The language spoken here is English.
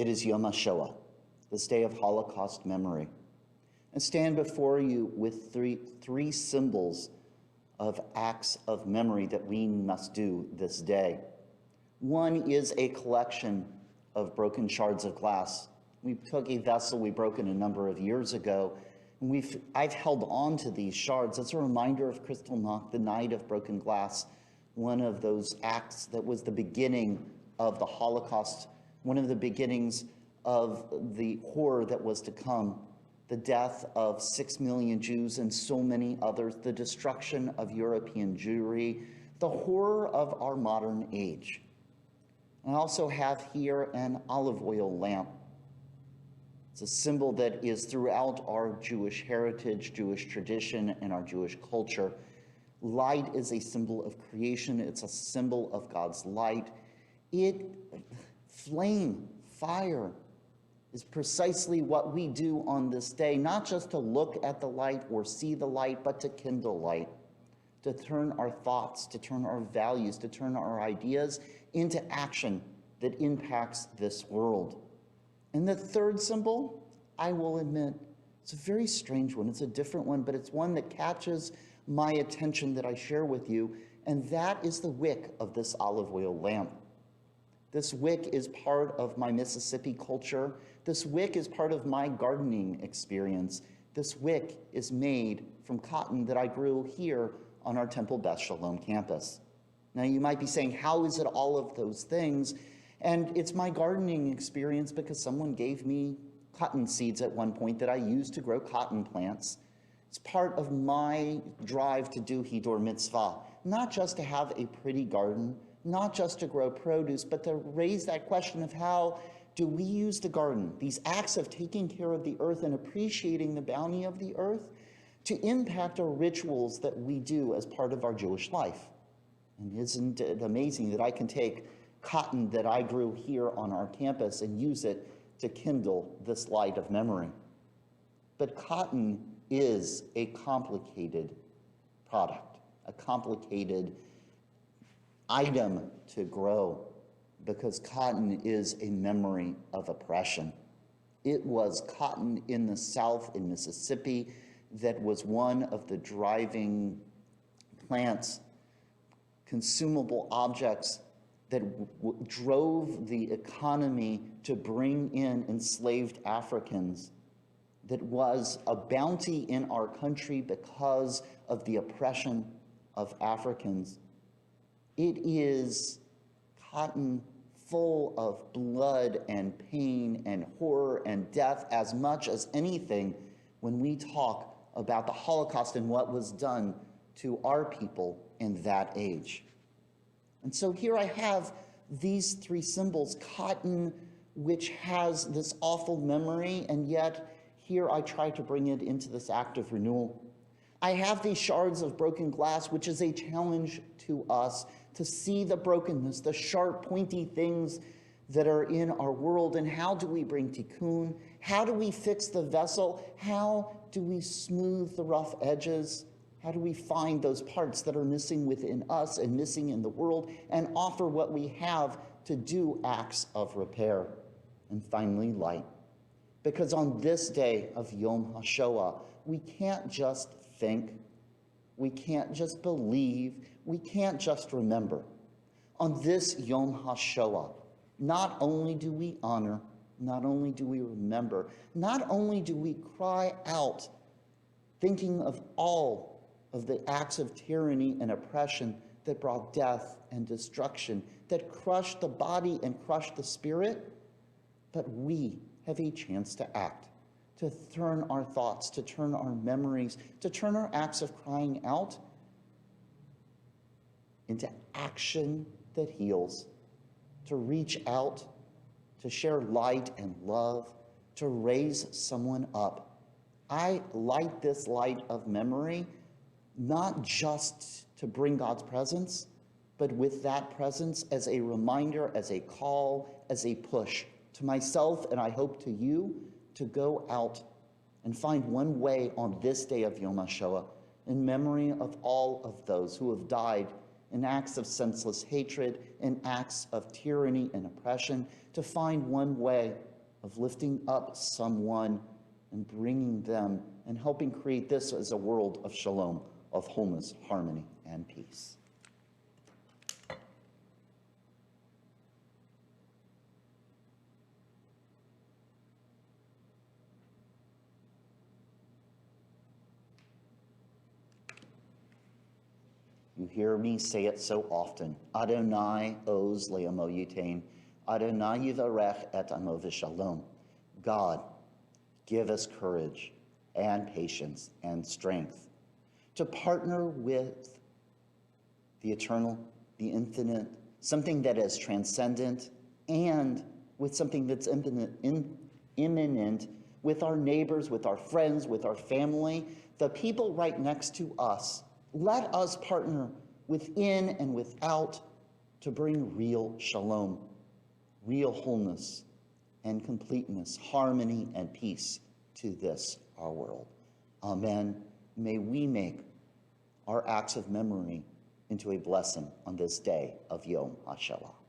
It is Yom HaShoah, this day of Holocaust memory. I stand before you with three symbols of acts of memory that we must do this day. One is a collection of broken shards of glass. We took a vessel we broke in a number of years ago, and I've held on to these shards. It's a reminder of Kristallnacht, the night of broken glass, one of those acts that was the beginning of the Holocaust, one of the beginnings of the horror that was to come, the death of 6 million Jews and so many others, the destruction of European Jewry, the horror of our modern age. I also have here an olive oil lamp. It's a symbol that is throughout our Jewish heritage, Jewish tradition, and our Jewish culture. Light is a symbol of creation. It's a symbol of God's light. Flame, fire, is precisely what we do on this day, not just to look at the light or see the light, but to kindle light, to turn our thoughts, to turn our values, to turn our ideas into action that impacts this world. And the third symbol, I will admit, it's a very strange one. It's a different one, but it's one that catches my attention that I share with you, and that is the wick of this olive oil lamp. This wick is part of my Mississippi culture. This wick is part of my gardening experience. This wick is made from cotton that I grew here on our Temple Beth Shalom campus. Now you might be saying, how is it all of those things? And it's my gardening experience because someone gave me cotton seeds at one point that I used to grow cotton plants. It's part of my drive to do Hiddur Mitzvah, not just to have a pretty garden, not just to grow produce, but to raise that question of how do we use the garden, these acts of taking care of the earth and appreciating the bounty of the earth, to impact our rituals that we do as part of our Jewish life. And isn't it amazing that I can take cotton that I grew here on our campus and use it to kindle this light of memory? But cotton is a complicated product, a complicated item to grow, because cotton is a memory of oppression. It was cotton in the South, in Mississippi, that was one of the driving plants, consumable objects that drove the economy to bring in enslaved Africans, that was a bounty in our country because of the oppression of Africans. It is cotton full of blood and pain and horror and death as much as anything when we talk about the Holocaust and what was done to our people in that age. And so here I have these three symbols, cotton, which has this awful memory, and yet here I try to bring it into this act of renewal. I have these shards of broken glass, which is a challenge to us to see the brokenness, the sharp, pointy things that are in our world, and how do we bring tikkun? How do we fix the vessel? How do we smooth the rough edges? How do we find those parts that are missing within us and missing in the world, and offer what we have to do acts of repair? And finally, light. Because on this day of Yom HaShoah, we can't just think, we can't just believe, we can't just remember. On this Yom HaShoah, not only do we honor, not only do we remember, not only do we cry out, thinking of all of the acts of tyranny and oppression that brought death and destruction, that crushed the body and crushed the spirit, but we have a chance to act, to turn our thoughts, to turn our memories, to turn our acts of crying out into action that heals, to reach out, to share light and love, to raise someone up. I light this light of memory not just to bring God's presence, but with that presence as a reminder, as a call, as a push to myself, and I hope to you, to go out and find one way on this day of Yom HaShoah in memory of all of those who have died in acts of senseless hatred, in acts of tyranny and oppression, to find one way of lifting up someone and bringing them and helping create this as a world of shalom, of wholeness, harmony, and peace. You hear me say it so often. Adonai oz le'amo yitain. Adonai yivarech et amo v'shalom. God, give us courage and patience and strength to partner with the eternal, the infinite, something that is transcendent, and with something that's imminent with our neighbors, with our friends, with our family, the people right next to us. Let us partner within and without to bring real shalom, real wholeness and completeness, harmony and peace to this, our world. Amen. May we make our acts of memory into a blessing on this day of Yom HaShoah.